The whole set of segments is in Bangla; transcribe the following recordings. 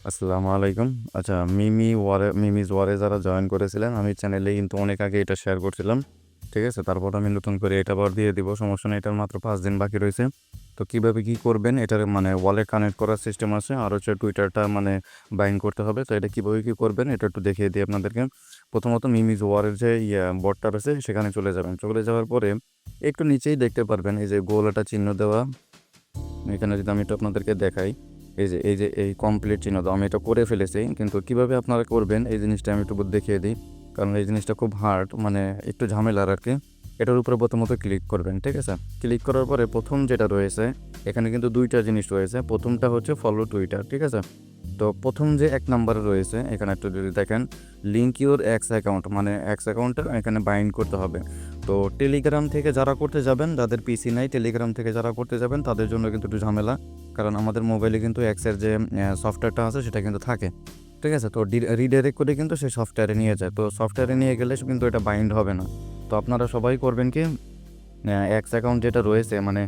আসসালামু আলাইকুম। আচ্ছা, মিমিজ ওয়ারে যারা জয়েন করেছিলেন, আমি চ্যানেলে কিন্তু অনেক আগে এটা শেয়ার করছিলাম। ঠিক আছে? তারপর আমি নতুন করে এটা আবার দিয়ে দিব। সমস্যা নেই, এটার মাত্র ৫ দিন বাকি রয়েছে। তো কিভাবে কি করবেন, এটার মানে ওয়ালেট কানেক্ট করার সিস্টেম আছে। আর হচ্ছে টুইটারটা মানে বাইন্ড করতে হবে। তো এটা কিভাবে কি করবেন এটা একটু দেখিয়ে দিই আপনাদেরকে। প্রথমত মিমিজ ওয়ারের যে বটটা রয়েছে সেখানে চলে যাবেন। চলে যাওয়ার পরে একটু নিচেই দেখতে পারবেন এই যে গোল একটা চিহ্ন দেওয়া। এখানে যদি আমি একটু আপনাদেরকে দেখাই, এই কমপ্লিট চিহ্ন দাও, আমি এটা করে ফেলেছি। কিন্তু কিভাবে আপনারা করবেন এই জিনিসটা আমি একটু দেখিয়ে দিই, কারণ এই জিনিসটা খুব হার্ড, মানে একটু ঝামেলার আর কি। এটার উপরে প্রথমত ক্লিক করবেন, ঠিক আছে? ক্লিক করার পরে প্রথম যেটা রয়েছে, এখানে কিন্তু দুইটা জিনিস রয়েছে। প্রথমটা হচ্ছে ফলো টুইটার, ঠিক আছে? তো প্রথম যে ১ নাম্বারে রয়েছে, এখানে একটু যদি দেখেন, লিঙ্ক ইউর এক্স অ্যাকাউন্ট, মানে এক্স অ্যাকাউন্টটা এখানে বাইন্ড করতে হবে। তো টেলিগ্রাম থেকে যারা করতে যাবেন, যাদের পিসি নাই, টেলিগ্রাম থেকে যারা করতে যাবেন তাদের জন্য কিন্তু একটু ঝামেলা, কারণ আমাদের মোবাইলে কিন্তু এক্সের যে সফটওয়্যারটা আছে সেটা কিন্তু থাকে। ঠিক আছে? তো রিডাইরেক্ট করে কিন্তু সেই সফটওয়্যারে নিয়ে যায়। তো সফটওয়্যারে নিয়ে গেলে কিন্তু এটা বাইন্ড হবে না। তো আপনারা সবাই করবেন কি, এক্স অ্যাকাউন্ট যেটা রয়েছে, মানে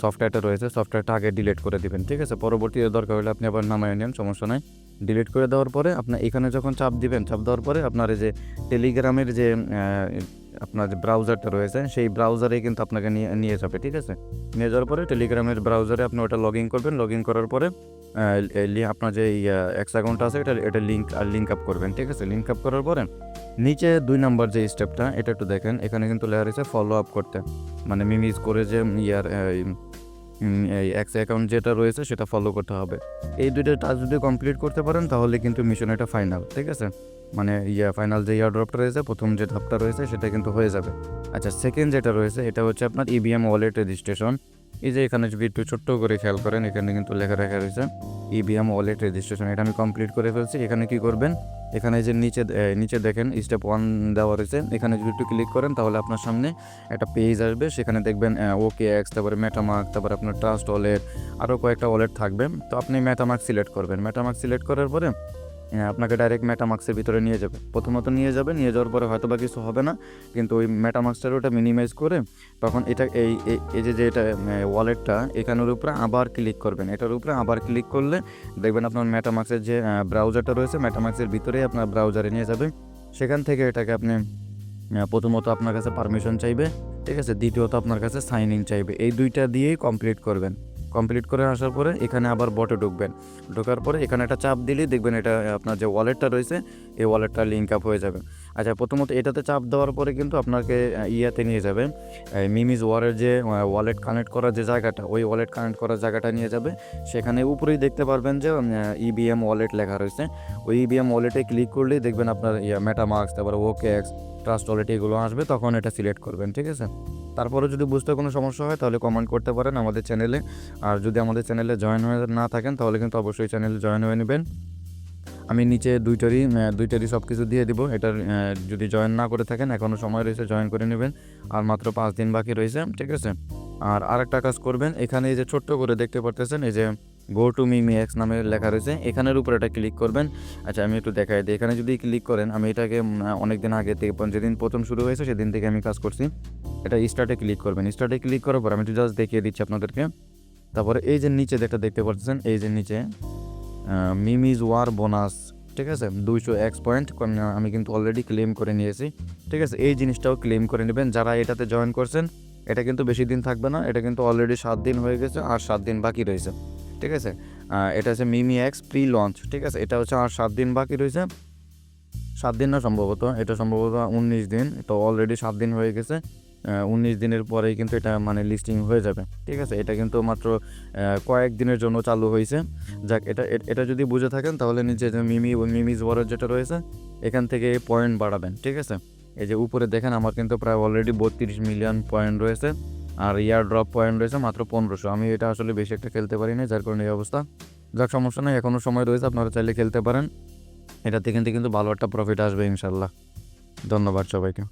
সফটওয়্যারটা রয়েছে, সফটওয়্যারটা আগে ডিলিট করে দিবেন, ঠিক আছে? পরবর্তীতে দরকার হলে আপনি আবার নামায় নেন, সমস্যা নাই। ডিলিট করে দেওয়ার পরে আপনার এখানে যখন চাপ দিবেন, চাপ দেওয়ার পরে আপনার এই যে টেলিগ্রামের যে আপনার যে ব্রাউজারটা রয়েছে, সেই ব্রাউজারে কিন্তু আপনাকে নিয়ে নিয়ে যাবে, ঠিক আছে? নিয়ে যাওয়ার পরে টেলিগ্রামের ব্রাউজারে আপনি ওটা লগ ইন করবেন। লগ ইন করার পরে আপনার যে এক্স অ্যাকাউন্টটা আছে এটা লিঙ্ক আপ করবেন, ঠিক আছে? লিঙ্ক আপ করার পরে নিচে ২ নাম্বার যে স্টেপটা, এটা একটু দেখেন, এখানে কিন্তু লেখা রয়েছে ফলো আপ করতে, মানে মিমিজ করে যে এই এক্স অ্যাকাউন্ট যেটা রয়েছে সেটা ফলো করতে হবে। এই ২টা টাস্ক যদি কমপ্লিট করতে পারেন তাহলে কিন্তু মিশন এটা ফাইনাল, ঠিক আছে? মানে ফাইনাল যে এয়ারড্রপটা রয়েছে, প্রথম যে ধাপটা রয়েছে সেটা কিন্তু হয়ে যাবে। আচ্ছা, সেকেন্ড যেটা রয়েছে এটা হচ্ছে আপনার ইভিএম ওয়ালেট রেজিস্ট্রেশন। এই যে এখানে যদি একটু ছোট্ট করে খেয়াল করেন, এখানে কিন্তু লেখা রাখা রয়েছে ইভিএম ওয়ালেট রেজিস্ট্রেশন। এটা আমি কমপ্লিট করে ফেলছি। এখানে কি করবেন, এখানে যে নিচে দেখেন স্টেপ 1 দেওয়া রয়েছে, এখানে যদি একটু ক্লিক করেন তাহলে আপনার সামনে একটা পেজ আসবে। সেখানে দেখবেন ওকে এক্স, তারপরে মেটামার্ক, তারপরে আপনার ট্রাস্ট ওয়ালেট, আরও কয়েকটা ওয়ালেট থাকবে। তো আপনি মেটামার্ক সিলেক্ট করবেন। মেটামার্ক সিলেক্ট করার পরে আপনাকে ডাইরেক্ট মেটামার্কসের ভিতরে নিয়ে যাবে। প্রথমত নিয়ে যাওয়ার পরে হয়তো বা কিছু হবে না, কিন্তু ওই মেটামার্কসটার ওটা মিনিমাইজ করে তখন এটা এই যে এটা ওয়ালেটটা, এখানের উপরে আবার ক্লিক করবেন। এটার উপরে আবার ক্লিক করলে দেখবেন আপনার মেটামার্কসের যে ব্রাউজারটা রয়েছে, মেটামার্কসের ভিতরেই আপনার ব্রাউজারে নিয়ে যাবে। সেখান থেকে এটাকে আপনি প্রথমত আপনার কাছে পারমিশন চাইবে, ঠিক আছে? দ্বিতীয়ত আপনার কাছে সাইন ইন চাইবে। এই ২টা দিয়েই কমপ্লিট করবেন। কমপ্লিট করে আসার পরে এখানে আবার বটে ঢুকবেন। ঢোকার পরে এখানে একটা চাপ দিলেই দেখবেন এটা আপনার যে ওয়ালেটটা রয়েছে, এই ওয়ালেটটা লিঙ্ক আপ হয়ে যাবে। আচ্ছা, প্রথমত এটাতে চাপ দেওয়ার পরে কিন্তু আপনাকে ইয়াতে নিয়ে যাবে, মিমিজ ওয়ারের যে ওয়ালেট কানেক্ট করার যে জায়গাটা, ওই ওয়ালেট কানেক্ট করার জায়গাটা নিয়ে যাবে। সেখানে উপরেই দেখতে পারবেন যে ইবিএম ওয়ালেট লেখা রয়েছে। ওই ইবিএম ওয়ালেটে ক্লিক করলেই দেখবেন আপনার মেটামার্কস, তারপরে ওকে এক্স, ট্রাস্ট ওয়ালেট এগুলো আসবে, তখন এটা সিলেক্ট করবেন, ঠিক আছে? তারপরে যদি বুঝতে কোনো সমস্যা হয় তাহলে কমেন্ট করতে পারেন আমাদের চ্যানেলে। আর যদি আমাদের চ্যানেলে জয়েন হয়ে না থাকেন তাহলে কিন্তু অবশ্যই চ্যানেলে জয়েন হয়ে নেবেন। আমি নিচে দুইটারই সব কিছু দিয়ে দিব। এটার যদি জয়েন না করে থাকেন, এখনও সময় রয়েছে, জয়েন করে নেবেন। আর মাত্র ৫ দিন বাকি রয়েছে, ঠিক আছে? আর আরেকটা কাজ করবেন, এখানে এই যে ছোট্ট করে দেখতে পারতেছেন, এই যে গো টু মিমি এক্স নামে লেখা রয়েছে, এখানের উপরে এটা ক্লিক করবেন। আচ্ছা, আমি একটু দেখাই দিই। এখানে যদি ক্লিক করেন, আমি এটাকে অনেক দিন আগে থেকে, যেদিন প্রথম শুরু হয়েছে সেদিন থেকে আমি কাজ করছি। এটা স্টার্টে ক্লিক করবেন। স্টার্টে ক্লিক করার পর আমি একটু জাস্ট দেখিয়ে দিচ্ছি আপনাদেরকে। তারপরে এই যে নিচে যেটা দেখতে পাচ্ছেন, এই যে নিচে মিমিজ ওয়ার বোনাস, ঠিক আছে? 200 এক্স পয়েন্ট আমি কিন্তু অলরেডি ক্লেম করে নিয়েছি, ঠিক আছে? এই জিনিসটাও ক্লেম করে নেবেন যারা এটাতে জয়েন করছেন। এটা কিন্তু বেশি দিন থাকবে না, এটা কিন্তু অলরেডি 7 দিন হয়ে গেছে, আর 7 দিন বাকি রয়েছে, ঠিক আছে? এটা হচ্ছে মিমি এক্স প্রি লঞ্চ, ঠিক আছে? এটা হচ্ছে আর 7 দিন বাকি রয়েছে। 7 দিন না, সম্ভবত এটা সম্ভবত 19 দিন। তো অলরেডি 7 দিন হয়ে গেছে। 19 দিনের পরেই কিন্তু এটা মানে লিস্টিং হয়ে যাবে, ঠিক আছে? এটা কিন্তু মাত্র কয়েক দিনের জন্য চালু হয়েছে। যাক, এটা যদি বুঝে থাকেন তাহলে নিচে যে মিমিজ ওয়ালেট যেটা রয়েছে, এখান থেকে পয়েন্ট বাড়াবেন, ঠিক আছে? এই যে উপরে দেখেন আমার কিন্তু প্রায় অলরেডি 32 মিলিয়ন পয়েন্ট রয়েছে। আর ইয়ার ড্রপ পয়েন্ট রয়েছে মাত্র 1500। আমি এটা আসলে বেশি একটা খেলতে পারি না, যার কারণে এই অবস্থা। যাক, সমস্যা নেই, এখনও সময় রয়েছে, আপনারা চাইলে খেলতে পারেন। এটাতে কিন্তু ভালো একটা প্রফিট আসবে ইনশাল্লাহ। ধন্যবাদ সবাইকে।